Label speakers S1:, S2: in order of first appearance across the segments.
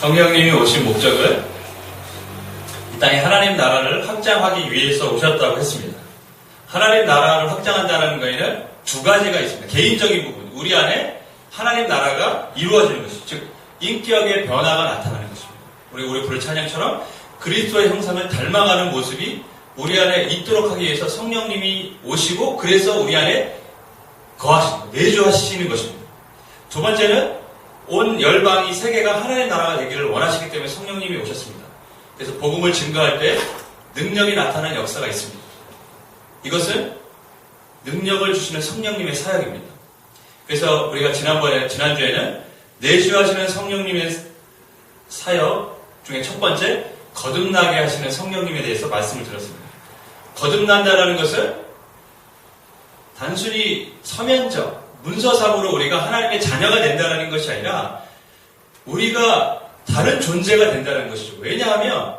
S1: 성령님이 오신 목적은 이 땅에 하나님 나라를 확장하기 위해서 오셨다고 했습니다. 하나님 나라를 확장한다는 거에는 두 가지가 있습니다. 개인적인 부분, 우리 안에 하나님 나라가 이루어지는 것이죠. 즉 인격의 변화가 나타나는 것입니다. 우리 불 찬양처럼 그리스도의 형상을 닮아가는 모습이 우리 안에 있도록 하기 위해서 성령님이 오시고 그래서 우리 안에 거하시고 내주하시는 것입니다. 두 번째는 온 열방이 세계가 하나님의 나라가 되기를 원하시기 때문에 성령님이 오셨습니다. 그래서 복음을 증거할 때 능력이 나타나는 역사가 있습니다. 이것은 능력을 주시는 성령님의 사역입니다. 그래서 우리가 지난주에는 내주하시는 성령님의 사역 중에 첫 번째 거듭나게 하시는 성령님에 대해서 말씀을 드렸습니다. 거듭난다라는 것은 단순히 서면적 문서상으로 우리가 하나님의 자녀가 된다는 것이 아니라 우리가 다른 존재가 된다는 것이죠. 왜냐하면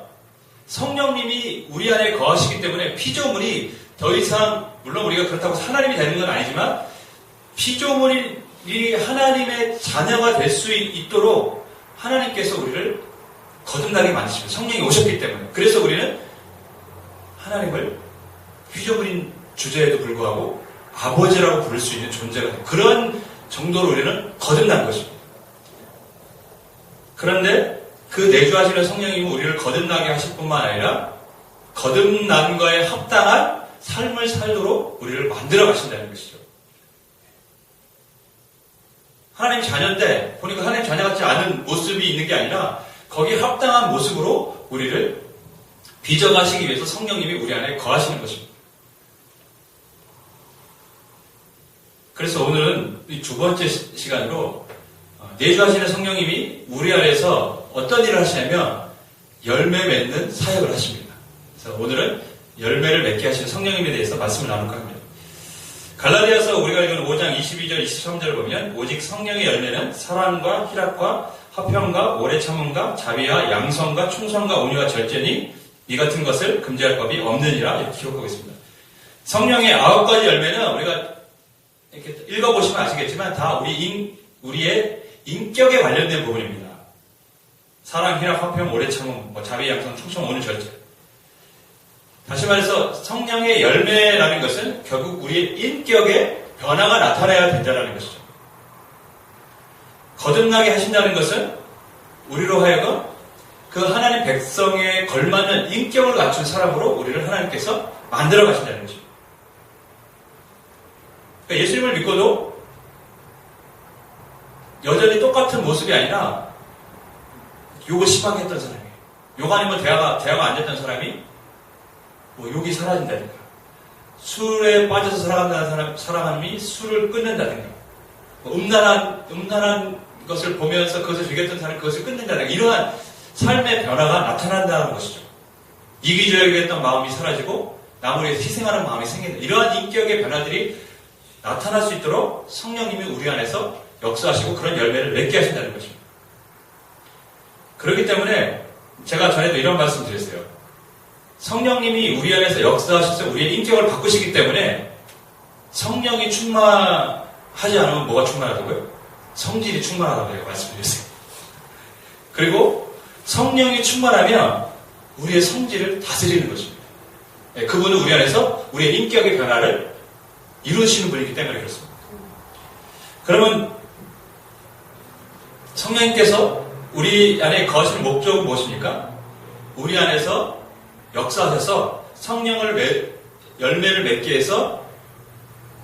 S1: 성령님이 우리 안에 거하시기 때문에 피조물이 더 이상 물론 우리가 그렇다고 하나님이 되는 건 아니지만 피조물이 하나님의 자녀가 될 수 있도록 하나님께서 우리를 거듭나게 만드십니다. 성령이 오셨기 때문에. 그래서 우리는 하나님을 피조물인 주제에도 불구하고 아버지라고 부를 수 있는 존재가 돼요. 그런 정도로 우리는 거듭난 것입니다. 그런데 그 내주하시는 성령님은 우리를 거듭나게 하실 뿐만 아니라 거듭난 거에 합당한 삶을 살도록 우리를 만들어 가신다는 것이죠. 하나님 자녀인데 보니까 하나님 자녀 같지 않은 모습이 있는 게 아니라 거기에 합당한 모습으로 우리를 빚어가시기 위해서 성령님이 우리 안에 거하시는 것입니다. 그래서 오늘은 이 두 번째 시간으로 내주하시는 성령님이 우리 안에서 어떤 일을 하시냐면 열매 맺는 사역을 하십니다. 그래서 오늘은 열매를 맺게 하시는 성령님에 대해서 말씀을 나눌까 합니다. 갈라디아서 우리가 읽은 5장 22절 23절을 보면 오직 성령의 열매는 사랑과 희락과 화평과 오래 참음과 자비와 양성과 충성과 온유와 절제니 이 같은 것을 금지할 법이 없느니라 이렇게 기록하고 있습니다. 성령의 9가지 열매는 우리가 이렇게 읽어보시면 아시겠지만 다 우리의 인격에 관련된 부분입니다. 사랑, 희락, 화평, 오래 참음, 자비, 양성, 충성, 온유, 절제. 다시 말해서 성령의 열매라는 것은 결국 우리의 인격에 변화가 나타나야 된다는 것이죠. 거듭나게 하신다는 것은 우리로 하여금 그 하나님 백성에 걸맞는 인격을 갖춘 사람으로 우리를 하나님께서 만들어 가신다는 것입니다. 그러니까 예수님을 믿고도 여전히 똑같은 모습이 아니라 욕을 심하게 했던 사람이, 욕 아니면 대화가 안 됐던 사람이 욕이 사라진다든가, 술에 빠져서 살아간다는 사람이 술을 끊는다든가, 음란한 것을 보면서 그것을 즐겼던 사람이 그것을 끊는다든가, 이러한 삶의 변화가 나타난다는 것이죠. 이기적이었던 마음이 사라지고 남을 위해서 희생하는 마음이 생긴다. 이러한 인격의 변화들이 나타날 수 있도록 성령님이 우리 안에서 역사하시고 그런 열매를 맺게 하신다는 것입니다. 그렇기 때문에 제가 전에도 이런 말씀 드렸어요. 성령님이 우리 안에서 역사하셔서 우리의 인격을 바꾸시기 때문에 성령이 충만하지 않으면 뭐가 충만하다고요? 성질이 충만하다고 말씀드렸어요. 그리고 성령이 충만하면 우리의 성질을 다스리는 것입니다. 그분은 우리 안에서 우리의 인격의 변화를 이루시는 분이기 때문에 그렇습니다. 그러면 성령님께서 우리 안에 거하시는 목적은 무엇입니까? 우리 안에서 역사하셔서 성령을 열매를 맺게 해서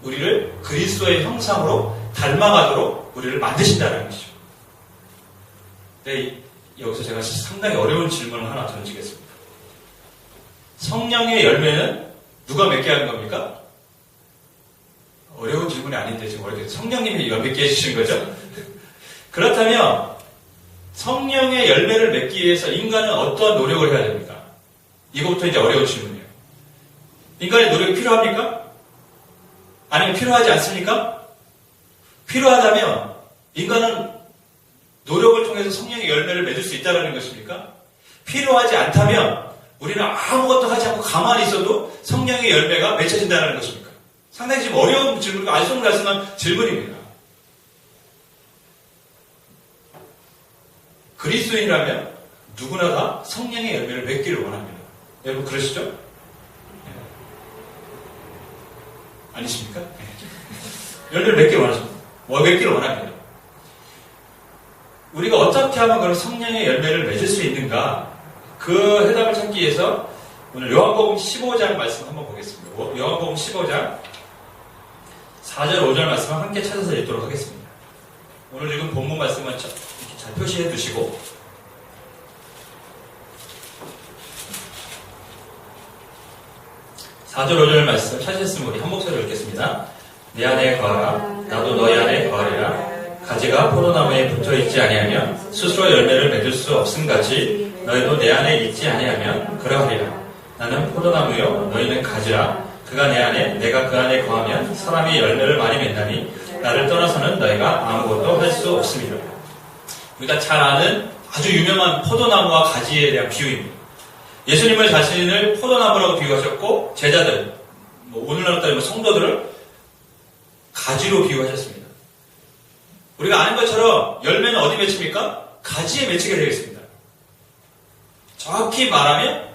S1: 우리를 그리스도의 형상으로 닮아가도록 우리를 만드신다는 것이죠. 네, 여기서 제가 상당히 어려운 질문을 하나 던지겠습니다. 성령의 열매는 누가 맺게 하는 겁니까? 어려운 질문이 아닌데 지금 어렵게 성령님이 맺게 해주신 거죠? 그렇다면 성령의 열매를 맺기 위해서 인간은 어떠한 노력을 해야 됩니까? 이거부터 이제 어려운 질문이에요. 인간의 노력이 필요합니까? 아니면 필요하지 않습니까? 필요하다면 인간은 노력을 통해서 성령의 열매를 맺을 수 있다는 것입니까? 필요하지 않다면 우리는 아무것도 하지 않고 가만히 있어도 성령의 열매가 맺혀진다는 것입니까? 상당히 지금 어려운 질문이고 알쏭달쏭한 질문입니다. 그리스도인이라면 누구나 다 성령의 열매를 맺기를 원합니다. 여러분 그러시죠? 네. 아니십니까? 네. 열매를 맺기를 원하십니다. 맺기를 원합니다. 우리가 어떻게 하면 그런 성령의 열매를 맺을 수 있는가? 그 해답을 찾기 위해서 오늘 요한복음 15장 말씀 한번 보겠습니다. 요한복음 15장 4절 5절 말씀을 함께 찾아서 읽도록 하겠습니다. 오늘 읽은 본문 말씀은 이렇게 잘 표시해 두시고 4절 5절 말씀 찾으셨으면 우리 한 목소리로 읽겠습니다. 내 안에 거하라 나도 너희 안에 거하리라. 가지가 포도나무에 붙어있지 아니하면 스스로 열매를 맺을 수 없음같이 너희도 내 안에 있지 아니하면 그러하리라. 나는 포도나무요 너희는 가지라. 그가 내 안에 내가 그 안에 거하면 사람이 열매를 많이 맺나니 나를 떠나서는 너희가 아무것도 할 수 없습니다. 우리가 잘 아는 아주 유명한 포도나무와 가지에 대한 비유입니다. 예수님을 자신을 포도나무라고 비유하셨고 제자들, 오늘날 따르면 성도들을 가지로 비유하셨습니다. 우리가 아는 것처럼 열매는 어디 맺힙니까? 가지에 맺히게 되겠습니다. 정확히 말하면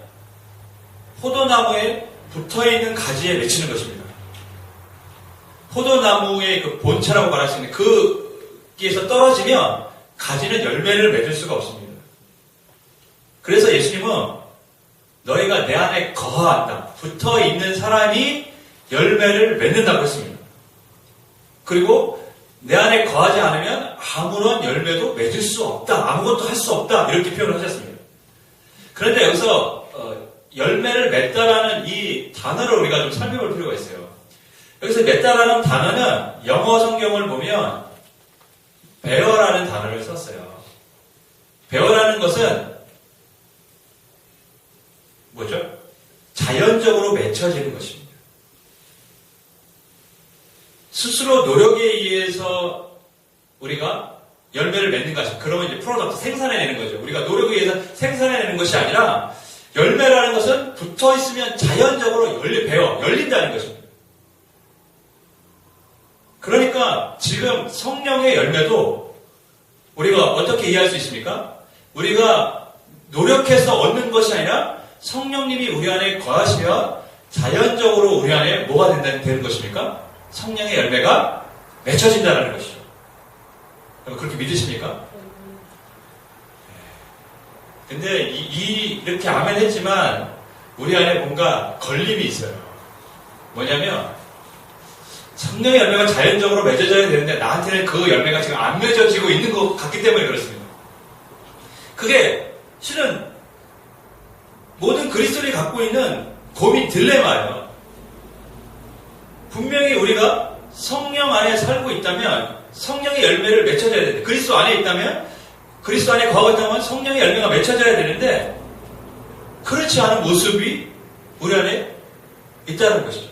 S1: 포도나무에 붙어있는 가지에 맺히는 것입니다. 포도나무의 그 본체라고 말할 수 있는 거기에서 떨어지면 가지는 열매를 맺을 수가 없습니다. 그래서 예수님은 너희가 내 안에 거한다. 붙어있는 사람이 열매를 맺는다고 했습니다. 그리고 내 안에 거하지 않으면 아무런 열매도 맺을 수 없다. 아무것도 할 수 없다. 이렇게 표현을 하셨습니다. 그런데 여기서 열매를 맺다라는 이 단어를 우리가 좀 살펴볼 필요가 있어요. 여기서 맺다라는 단어는 영어 성경을 보면 bear라는 단어를 썼어요. bear라는 것은 뭐죠? 자연적으로 맺혀지는 것입니다. 스스로 노력에 의해서 우리가 열매를 맺는 것이 그러면 이제 프로덕트 생산해내는 거죠. 우리가 노력에 의해서 생산해내는 것이 아니라 열매라는 것은 붙어있으면 자연적으로 열린다는 것입니다. 그러니까 지금 성령의 열매도 우리가 어떻게 이해할 수 있습니까? 우리가 노력해서 얻는 것이 아니라 성령님이 우리 안에 거하시면 자연적으로 우리 안에 뭐가 되는 것입니까? 성령의 열매가 맺혀진다는 것이죠. 그렇게 믿으십니까? 근데 이렇게 아멘 했지만 우리 안에 뭔가 걸림이 있어요. 뭐냐면 성령의 열매가 자연적으로 맺어져야 되는데 나한테는 그 열매가 지금 안 맺어지고 있는 것 같기 때문에 그렇습니다. 그게 실은 모든 그리스도인이 갖고 있는 고민 딜레마예요. 분명히 우리가 성령 안에 살고 있다면 성령의 열매를 맺혀져야 되는데 그리스도 안에 있다면 그리스도 안에 거하고 있다면 성령의 열매가 맺혀져야 되는데 그렇지 않은 모습이 우리 안에 있다는 것이죠.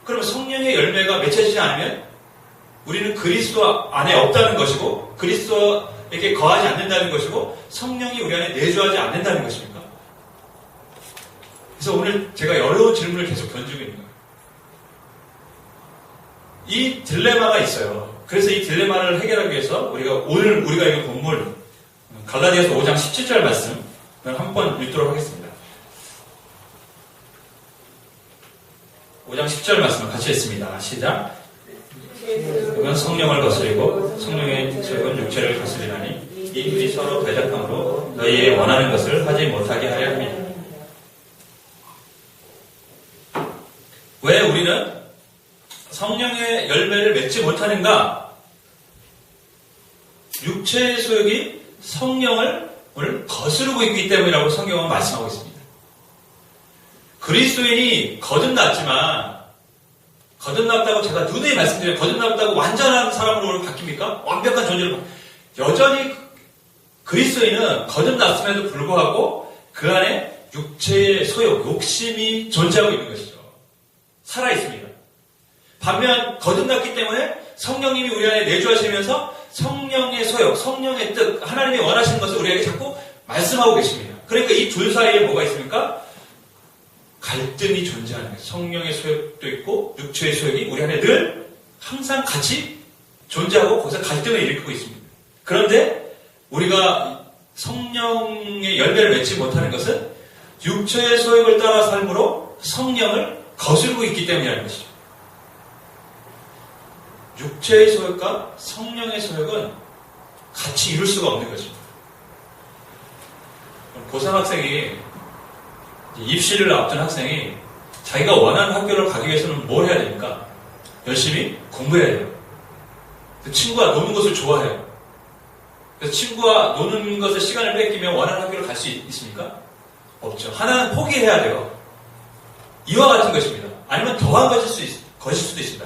S1: 그러면 성령의 열매가 맺혀지지 않으면 우리는 그리스도 안에 없다는 것이고 그리스도에게 거하지 않는다는 것이고 성령이 우리 안에 내주하지 않는다는 것입니까? 그래서 오늘 제가 어려운 질문을 계속 던지고 있는 거예요. 이 딜레마가 있어요. 그래서 이 딜레마를 해결하기 위해서 오늘 우리가 읽은 본문 갈라디아서 5장 17절 말씀을 한번 읽도록 하겠습니다. 5장 10절 말씀을 같이 읽습니다. 시작. 그건 성령을 거스리고 성령의 특색은 육체를 거스리나니 이 둘이 서로 대적함으로 너희의 원하는 것을 하지 못하게 하려 합니다. 왜 우리는 성령의 열매를 맺지 못하는가? 육체의 소욕이 성령을 오늘 거스르고 있기 때문이라고 성경은 말씀하고 있습니다. 그리스도인이 거듭났다고 제가 누누이 말씀드려요. 거듭났다고 완전한 사람으로 바뀝니까? 완벽한 존재로 여전히 그리스도인은 거듭났음에도 불구하고 그 안에 육체의 소욕, 욕심이 존재하고 있는 것이죠. 살아있습니다. 반면 거듭났기 때문에 성령님이 우리 안에 내주하시면서 성령의 소욕, 성령의 뜻, 하나님이 원하시는 것을 우리에게 자꾸 말씀하고 계십니다. 그러니까 이 둘 사이에 뭐가 있습니까? 갈등이 존재하는 거예요. 성령의 소욕도 있고 육체의 소욕이 우리 안에 늘 항상 같이 존재하고 거기서 갈등을 일으키고 있습니다. 그런데 우리가 성령의 열매를 맺지 못하는 것은 육체의 소욕을 따라 삶으로 성령을 거스르고 있기 때문이라는 것이죠. 육체의 소욕과 성령의 소욕은 같이 이룰 수가 없는 것입니다. 고3 학생이, 입시를 앞둔 학생이 자기가 원하는 학교를 가기 위해서는 뭘 해야 됩니까? 열심히 공부해야 돼요. 친구와 노는 것을 좋아해요. 그래서 친구와 노는 것에 시간을 뺏기면 원하는 학교를 갈 수 있습니까? 없죠. 하나는 포기해야 돼요. 이와 같은 것입니다. 아니면 더한 것일 수도 있습니다.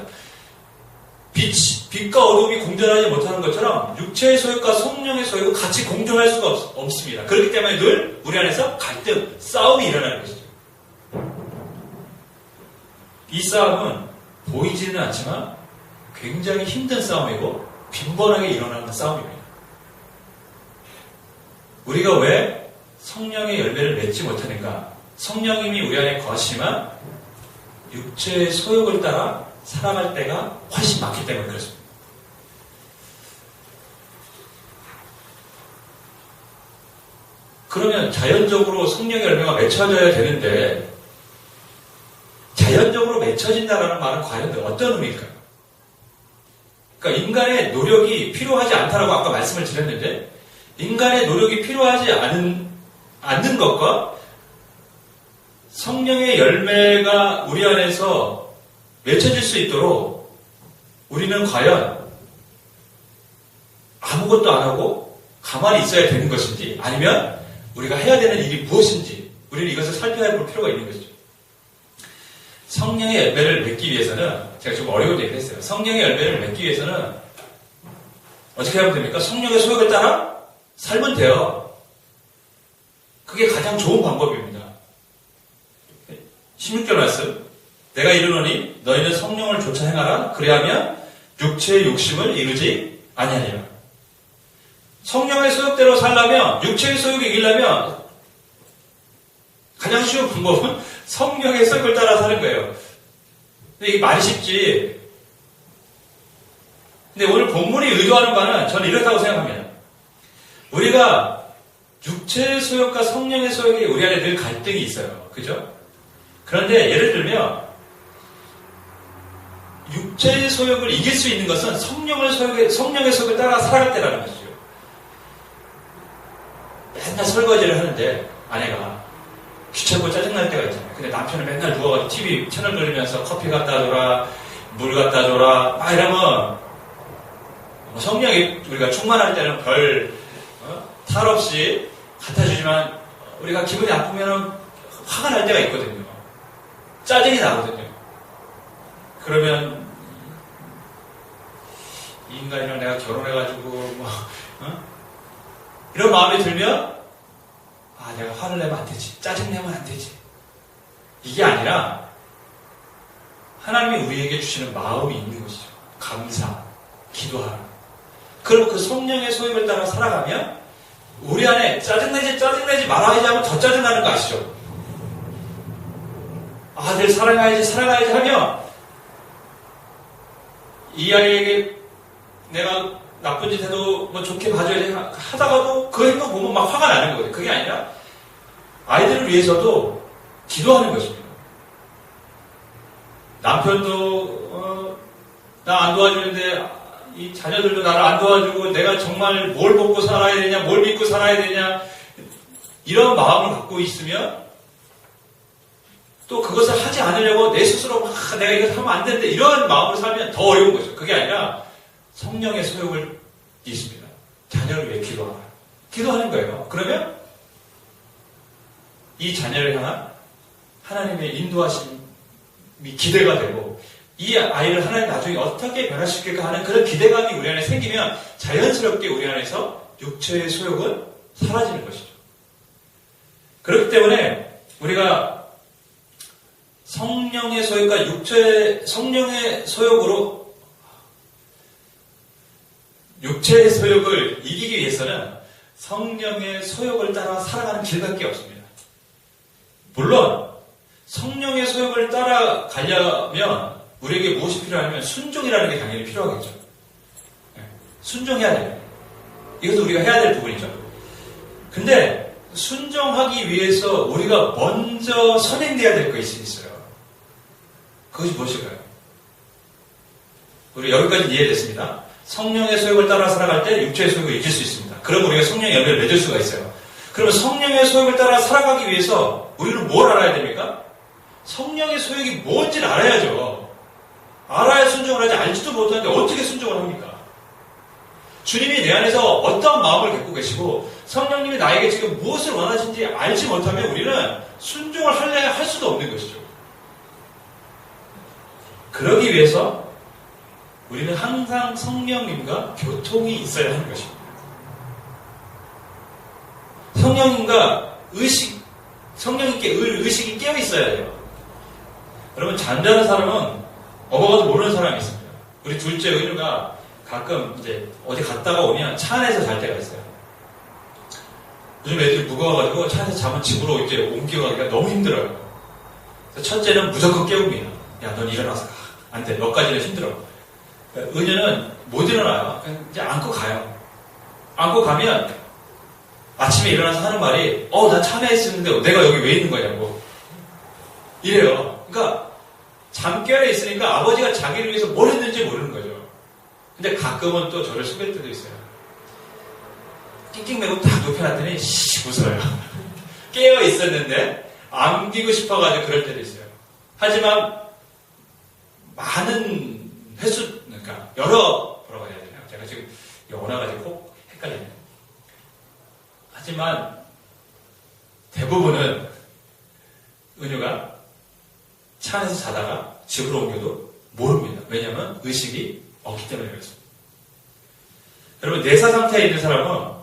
S1: 빛과 어둠이 공존하지 못하는 것처럼 육체의 소욕과 성령의 소욕은 같이 공존할 수가 없습니다. 그렇기 때문에 늘 우리 안에서 갈등, 싸움이 일어나는 것이죠. 이 싸움은 보이지는 않지만 굉장히 힘든 싸움이고 빈번하게 일어나는 싸움입니다. 우리가 왜 성령의 열매를 맺지 못하는가? 성령님이 우리 안에 거하시지만 육체의 소욕을 따라 살아갈 때가 훨씬 많기 때문에 그렇습니다. 그러면 자연적으로 성령의 열매가 맺혀져야 되는데 자연적으로 맺혀진다는 말은 과연 어떤 의미일까요? 그러니까 인간의 노력이 필요하지 않다라고 아까 말씀을 드렸는데 인간의 노력이 필요하지 않는 것과 성령의 열매가 우리 안에서 맺혀질 수 있도록 우리는 과연 아무것도 안 하고 가만히 있어야 되는 것인지 아니면 우리가 해야 되는 일이 무엇인지 우리는 이것을 살펴야 볼 필요가 있는 것이죠. 성령의 열매를 맺기 위해서는 제가 좀 어려운 얘기를 했어요. 성령의 열매를 맺기 위해서는 어떻게 하면 됩니까? 성령의 소욕을 따라 살면 돼요. 그게 가장 좋은 방법입니다. 16절 말씀 내가 이르노니 너희는 성령을 좇아 행하라. 그래야면 육체의 욕심을 이루지 아니하리라. 성령의 소욕대로 살려면 육체의 소욕을 이기려면 가장 쉬운 방법은 성령의 소욕을 따라 사는 거예요. 근데 이게 말이 쉽지. 근데 오늘 본문이 의도하는 바는 저는 이렇다고 생각합니다. 우리가 육체의 소욕과 성령의 소욕이 우리 안에 늘 갈등이 있어요. 그죠? 그런데 예를 들면 육체의 소욕을 이길 수 있는 것은 성령의 소욕을 따라 살아갈 때라는 것이죠. 맨날 설거지를 하는데 아내가 귀찮고 짜증날 때가 있잖아요. 근데 남편은 맨날 누워가지고 TV 채널 돌리면서 커피 갖다 줘라, 물 갖다 줘라, 막 이러면 성령이 우리가 충만할 때는 별 탈 없이 갖다 주지만 우리가 기분이 나쁘면 화가 날 때가 있거든요. 짜증이 나거든요. 그러면 이 인간이랑 내가 결혼해가지고 이런 마음이 들면 내가 화를 내면 안 되지. 짜증내면 안 되지. 이게 아니라 하나님이 우리에게 주시는 마음이 있는 것이죠. 감사, 기도하라. 그럼 그 성령의 소임을 따라 살아가면 우리 안에 짜증내지 말아야지 하면 더 짜증나는 거 아시죠? 아들 사랑해야지 하면 이 아이에게 내가 나쁜 짓 해도 뭐 좋게 봐줘야지 하다가도 그 행동 보면 막 화가 나는 거거든요. 그게 아니라 아이들을 위해서도 기도하는 것입니다. 남편도 나 안 도와주는데 이 자녀들도 나를 안 도와주고 내가 정말 뭘 먹고 살아야 되냐, 뭘 믿고 살아야 되냐 이런 마음을 갖고 있으면 또 그것을 하지 않으려고 내 스스로 막 내가 이것을 하면 안 되는데 이런 마음으로 살면 더 어려운 거죠. 그게 아니라 성령의 소욕을 있습니다. 자녀를 위해 기도하라. 기도하는 거예요. 그러면 이 자녀를 향한 하나님의 인도하심이 기대가 되고 이 아이를 하나님 나중에 어떻게 변화시킬까 하는 그런 기대감이 우리 안에 생기면 자연스럽게 우리 안에서 육체의 소욕은 사라지는 것이죠. 그렇기 때문에 우리가 성령의 소욕과 성령의 소욕으로 육체의 소욕을 이기기 위해서는 성령의 소욕을 따라 살아가는 길밖에 없습니다. 물론 성령의 소욕을 따라가려면 우리에게 무엇이 필요하냐면 순종이라는 게 당연히 필요하겠죠. 순종해야 돼요. 이것도 우리가 해야 될 부분이죠. 근데 순종하기 위해서 우리가 먼저 선행돼야 될 것이 있어요. 그것이 무엇일까요? 우리 여기까지 이해됐습니다. 성령의 소욕을 따라 살아갈 때 육체의 소욕을 이길 수 있습니다. 그럼 우리가 성령의 열매를 맺을 수가 있어요. 그러면 성령의 소욕을 따라 살아가기 위해서 우리는 뭘 알아야 됩니까? 성령의 소욕이 뭔지를 알아야죠. 알아야 순종을 하지 알지도 못하는데 어떻게 순종을 합니까? 주님이 내 안에서 어떠한 마음을 갖고 계시고 성령님이 나에게 지금 무엇을 원하시는지 알지 못하면 우리는 순종을 할 수도 없는 것이죠. 그러기 위해서 우리는 항상 성령님과 교통이 있어야 하는 것입니다. 성령님과 성령님께 의식이 깨어 있어야 돼요. 여러분, 잠자는 사람은 먹어가도 모르는 사람이 있습니다. 우리 둘째 은유가 가끔 이제 어디 갔다가 오면 차 안에서 잘 때가 있어요. 요즘 애들이 무거워가지고 차 안에서 자면 집으로 이제 옮겨가기가 너무 힘들어요. 그래서 첫째는 무조건 깨웁니다. 야, 넌 일어나서 가. 안 돼. 너까지는 힘들어. 은유는 못 일어나요. 그냥 이제 안고 가요. 안고 가면 아침에 일어나서 하는 말이 나 차 안에 있었는데 내가 여기 왜 있는 거냐고 이래요. 그러니까 잠 깨어 있으니까 아버지가 자기를 위해서 뭘 했는지 모르는 거죠. 근데 가끔은 또 저를 속일 때도 있어요. 낑낑 매고 딱 눕혀놨더니 웃어요. 깨어 있었는데 안기고 싶어가지고 그럴 때도 있어요. 하지만 많은 횟수, 그러니까 뭐라고 해야 되나요? 제가 지금 영어나가지고 꼭 헷갈리네요. 하지만 대부분은 은유가 차 안에서 자다가 집으로 옮겨도 모릅니다. 왜냐하면 의식이 없기 때문에 그렇습니다. 여러분, 내사 상태에 있는 사람은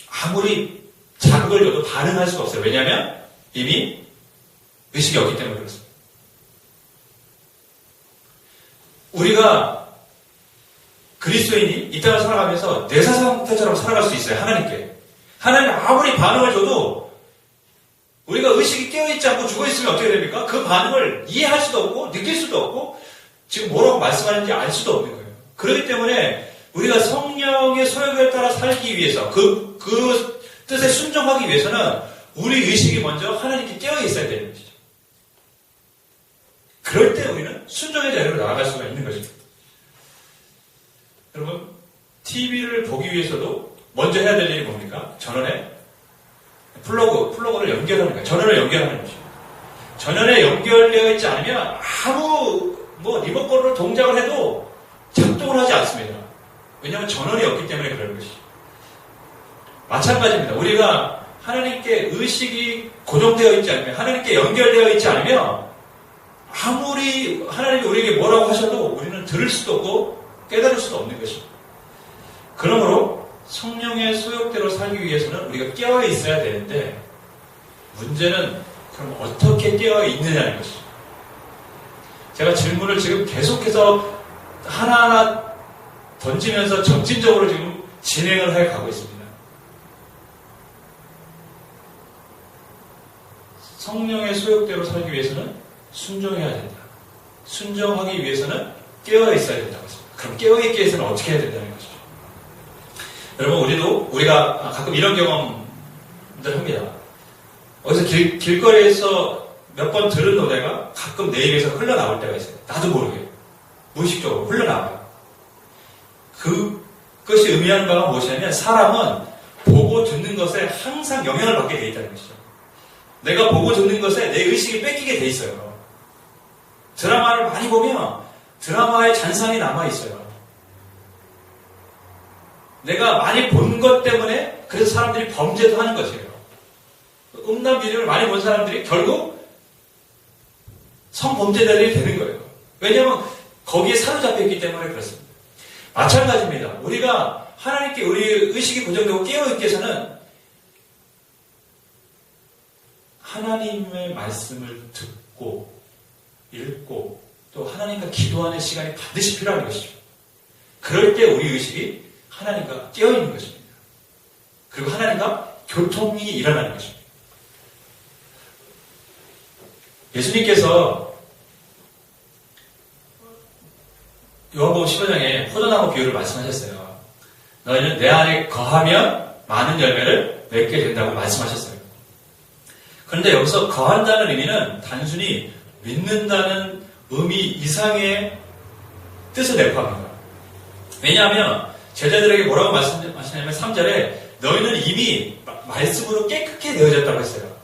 S1: 아무리 자극을 줘도 반응할 수가 없어요. 왜냐하면 이미 의식이 없기 때문에 그렇습니다. 우리가 그리스도인이 이 땅을 살아가면서 내사 상태처럼 살아갈 수 있어요. 하나님께. 하나님 아무리 반응을 줘도 우리가 의식이 깨어있지 않고 죽어있으면 어떻게 됩니까? 그 반응을 이해할 수도 없고 느낄 수도 없고 지금 뭐라고 말씀하는지 알 수도 없는 거예요. 그렇기 때문에 우리가 성령의 소욕에 따라 살기 위해서 그 뜻에 순종하기 위해서는 우리 의식이 먼저 하나님께 깨어 있어야 되는 것이죠. 그럴 때 우리는 순종의 자리로 나아갈 수가 있는 것입니다. 여러분, TV를 보기 위해서도 먼저 해야 될 일이 뭡니까? 전원에 플러그를 연결하는 거예요. 전원을 연결하는 것이죠. 전원에 연결되어 있지 않으면 아무 리모컨으로 동작을 해도 작동을 하지 않습니다. 왜냐하면 전원이 없기 때문에 그런 것이죠. 마찬가지입니다. 우리가 하나님께 의식이 고정되어 있지 않으면, 하나님께 연결되어 있지 않으면 아무리 하나님이 우리에게 뭐라고 하셔도 우리는 들을 수도 없고 깨달을 수도 없는 것입니다. 그러므로 성령의 소욕대로 살기 위해서는 우리가 깨어 있어야 되는데 문제는 그럼 어떻게 깨어 있느냐는 것이죠. 제가 질문을 지금 계속해서 하나하나 던지면서 점진적으로 지금 진행을 해 가고 있습니다. 성령의 소욕대로 살기 위해서는 순종해야 된다. 순종하기 위해서는 깨어 있어야 된다고 했습니다. 그럼 깨어 있기 위해서는 어떻게 해야 된다는 것이죠. 여러분, 우리가 가끔 이런 경험들 합니다. 어디서 길거리에서 몇 번 들은 노래가 가끔 내 입에서 흘러나올 때가 있어요. 나도 모르게. 무의식적으로 흘러나와요. 그것이 의미하는 바가 무엇이냐면 사람은 보고 듣는 것에 항상 영향을 받게 되어 있다는 것이죠. 내가 보고 듣는 것에 내 의식이 뺏기게 돼 있어요. 드라마를 많이 보면 드라마의 잔상이 남아있어요. 내가 많이 본 것 때문에 그래서 사람들이 범죄도 하는 것이에요. 음란 비디오를 많이 본 사람들이 결국 성범죄자들이 되는 거예요. 왜냐하면 거기에 사로잡혀 있기 때문에 그렇습니다. 마찬가지입니다. 우리가 하나님께 우리 의식이 고정되고 깨어있기 위해서는 하나님의 말씀을 듣고 읽고 또 하나님과 기도하는 시간이 반드시 필요한 것이죠. 그럴 때 우리 의식이 하나님과 깨어있는 것입니다. 그리고 하나님과 교통이 일어나는 것입니다. 예수님께서 요한복음 15장에 포도나무 비유를 말씀하셨어요. 너희는 내 안에 거하면 많은 열매를 맺게 된다고 말씀하셨어요. 그런데 여기서 거한다는 의미는 단순히 믿는다는 의미 이상의 뜻을 내포합니다. 왜냐하면 제자들에게 뭐라고 말씀하시냐면 3절에 너희는 이미 말씀으로 깨끗게 되어졌다고 했어요.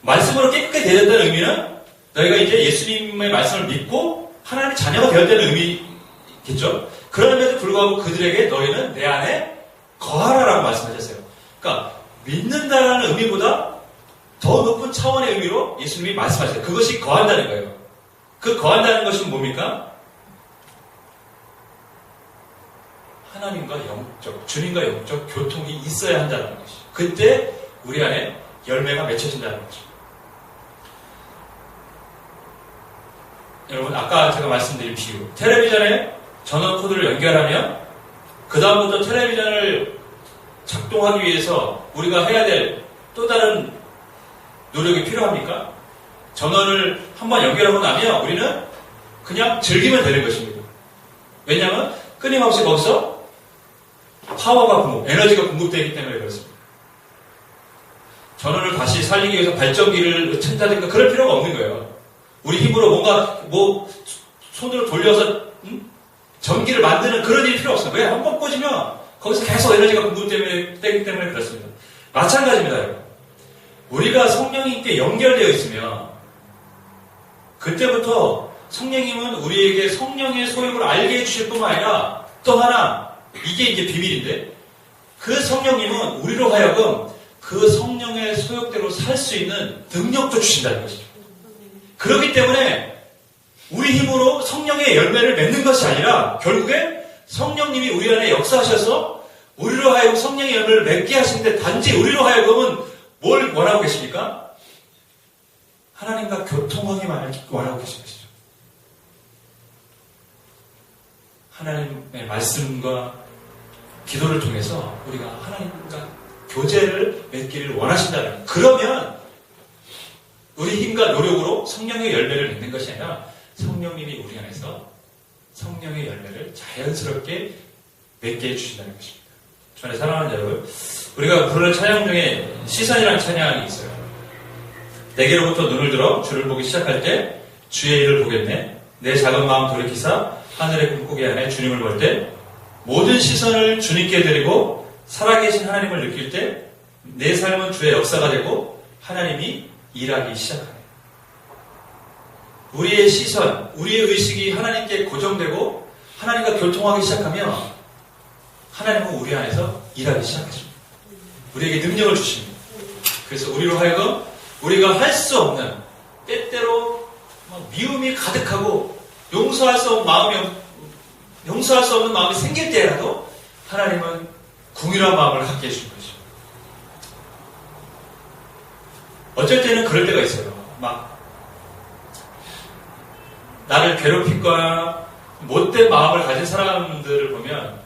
S1: 말씀으로 깨끗게 되어졌다는 의미는 너희가 이제 예수님의 말씀을 믿고 하나님의 자녀가 되었다는 의미겠죠. 그럼에도 불구하고 그들에게 너희는 내 안에 거하라라고 말씀하셨어요. 그러니까 믿는다라는 의미보다 더 높은 차원의 의미로 예수님이 말씀하셨어요. 그것이 거한다는 거예요. 그 거한다는 것은 뭡니까? 하나님과 영적, 주님과 영적 교통이 있어야 한다는 것이죠. 그때 우리 안에 열매가 맺혀진다는 거죠. 여러분, 아까 제가 말씀드린 비유. 텔레비전에 전원 코드를 연결하면 그 다음부터 텔레비전을 작동하기 위해서 우리가 해야 될 또 다른 노력이 필요합니까? 전원을 한번 연결하고 나면 우리는 그냥 즐기면 되는 것입니다. 왜냐하면 끊임없이 거기서 파워가 에너지가 공급되기 때문에 그렇습니다. 전원을 다시 살리기 위해서 발전기를 튼다든가 그럴 필요가 없는 거예요. 우리 힘으로 뭔가 손으로 돌려서 전기를 만드는 그런 일이 필요 없어요. 왜? 한번 꽂으면 거기서 계속 에너지가 공급되기 때문에 그렇습니다. 마찬가지입니다. 여러분. 우리가 성령님께 연결되어 있으면 그때부터 성령님은 우리에게 성령의 소욕을 알게 해주실 뿐만 아니라 또 하나 이게 이제 비밀인데 그 성령님은 우리로 하여금 그 성령의 소욕대로 살 수 있는 능력도 주신다는 것이죠. 그렇기 때문에 우리 힘으로 성령의 열매를 맺는 것이 아니라 결국에 성령님이 우리 안에 역사하셔서 우리로 하여금 성령의 열매를 맺게 하시는데 단지 우리로 하여금은 뭘 원하고 계십니까? 하나님과 교통하기만 원하고 계신 것이죠. 하나님의 말씀과 기도를 통해서 우리가 하나님과 교제를 맺기를 원하신다는 그러면 우리 힘과 노력으로 성령의 열매를 맺는 것이 아니라 성령님이 우리 안에서 성령의 열매를 자연스럽게 맺게 해주신다는 것입니다. 저는 사랑하는 여러분, 우리가 부르는 찬양 중에 시선이라는 찬양이 있어요. 내게로부터 눈을 들어 주를 보기 시작할 때 주의 일을 보겠네. 내 작은 마음 돌이키사 하늘의 꿈꾸기 안에 주님을 볼 때 모든 시선을 주님께 드리고 살아계신 하나님을 느낄 때 내 삶은 주의 역사가 되고 하나님이 일하기 시작하네. 우리의 시선, 우리의 의식이 하나님께 고정되고 하나님과 교통하기 시작하면 하나님은 우리 안에서 일하기 시작하십니다. 우리에게 능력을 주십니다. 그래서 우리로 하여금 우리가 할 수 없는 때때로 미움이 가득하고 용서할 수 없는 마음이 생길 때라도 하나님은 궁일한 마음을 갖게 해주는 것이죠. 어쩔 때는 그럴 때가 있어요. 막 나를 괴롭힐거나 못된 마음을 가진 사람들을 보면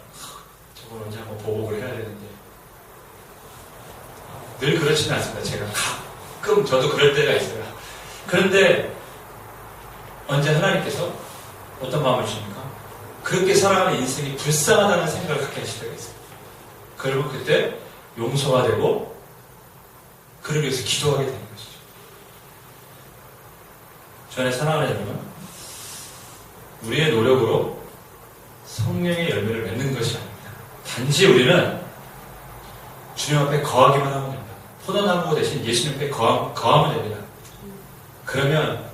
S1: 저걸 언제 한번 보복을 해야 되는데 늘 그렇지는 않습니다. 제가 가끔 저도 그럴 때가 있어요. 그런데 언제 하나님께서 어떤 마음을 주십니까? 그렇게 살아가는 인생이 불쌍하다는 생각을 갖게 하실 때가 있어요. 그러면 그때 용서가 되고 그를 위해서 기도하게 되는 것이죠. 전에 사랑하는 여러분, 우리의 노력으로 성령의 열매를 맺는 것이 아닙니다. 단지 우리는 주님 앞에 거하기만 하면 됩니다. 포도나무 대신 예수님 앞에 거하면 됩니다. 그러면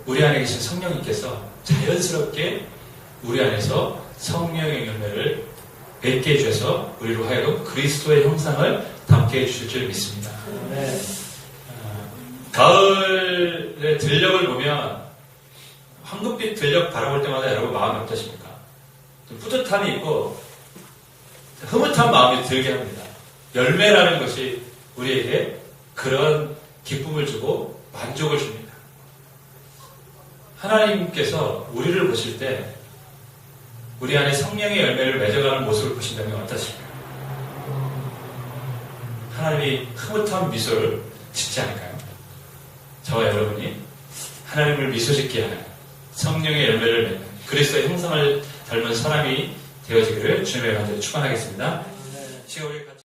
S1: 우리 안에 계신 성령님께서 자연스럽게 우리 안에서 성령의 열매를 맺게 해주셔서 우리로 하여금 그리스도의 형상을 담게 해주실 줄 믿습니다. 네. 가을의 들녘을 보면 황금빛 들녘 바라볼 때마다 여러분 마음이 어떠십니까? 좀 뿌듯함이 있고 흐뭇한 마음이 들게 합니다. 열매라는 것이 우리에게 그런 기쁨을 주고 만족을 줍니다. 하나님께서 우리를 보실 때 우리 안에 성령의 열매를 맺어가는 모습을 보신다면 어떠십니까? 하나님이 흐뭇한 미소를 짓지 않을까요? 저와 여러분이 하나님을 미소 짓게 하는 성령의 열매를 맺는 그리스도의 형상을 닮은 사람이 되어지기를 주님의 간절히 축원하겠습니다.